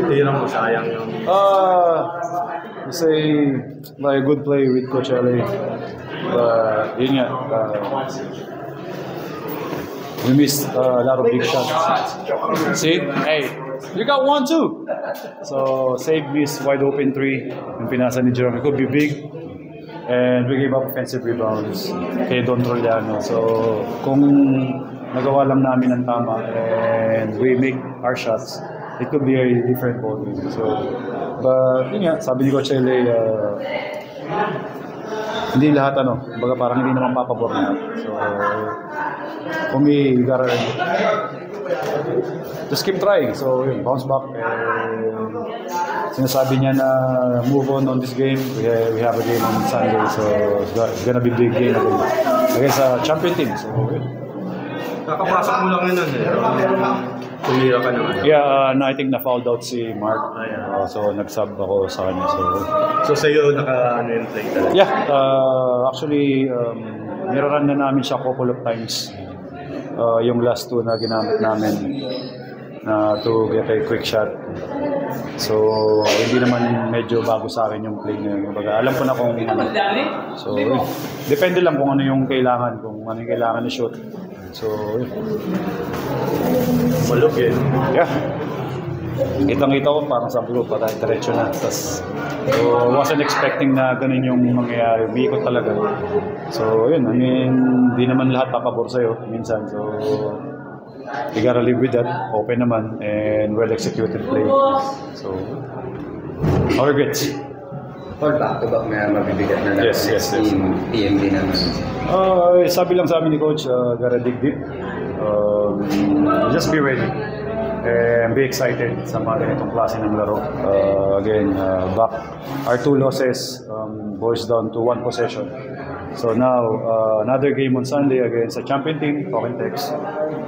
Tira mo, sayang yung... Say, like, good play with Coach LA. But, yun nga, we missed a lot of big shots. See? Hey, you got one too! So, Save missed wide open 3. Yung pinasa ni Jerome, it could be big. And we gave up offensive rebounds kay Don Troliano. So, kung nagawa lang namin ang tama and we make our shots, it could be a different ballgame. So, but yun nga, sabi ni Coach LA, hindi lahat baga parang hindi naman papabor na. So, for me, you gotta just keep trying. So, yun, bounce back. Sinasabi niya na move on this game. We have a game on Sunday, so it's gonna be big game against a champion team. So, Kakapasok mo lang yun tumira ka naman. Yeah, I think na-fouled out si Mark. So, nag-sub ako sa kanya. So sa'yo, yung play talaga? Yeah, actually, niraran na namin siya couple of times. Yung last 2 na ginamit namin to get a quick shot. So, hindi naman medyo bago sa akin yung play niya. Alam ko na kung So, depende lang kung ano yung kailangan, kung ano yung kailangan ni shoot. So, malok yun. Yeah. Kitang-kita ko, parang sabi ko, patay diretso na. So, wasn't expecting na ganun yung mangyayari. Umiikot talaga. So, yun. I mean, di naman lahat papabor sa'yo minsan. So, you gotta live with that. Open naman and well-executed play. So, no regrets. All back-to-back na mabibigat na lang. Yes. PMD naman. Sabi lang sa amin ni Coach, gotta dig deep. Just be ready. And be excited sa mga ganitong klase ng laro. Again, back. Our 2 losses boils down to 1 possession. So now, another game on Sunday against a champion team, Coquentex.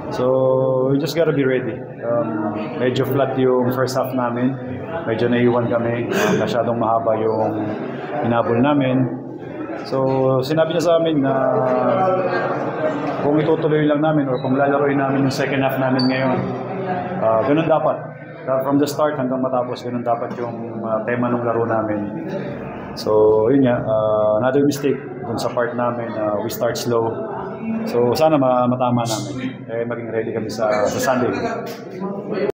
So, we just gotta be ready. Medyo flat yung first half namin. Medyo naiwan kami. Masyadong mahaba yung hinabol namin. So, sinabi niya sa amin na kung itutuloy lang namin or kung lalaroin namin yung second half namin ngayon, ganun dapat. From the start hanggang matapos, ganun dapat yung tema ng laro namin. So, yun nga, another mistake dun sa part namin, we start slow. So, sana matama namin. Maging ready kami sa Sunday.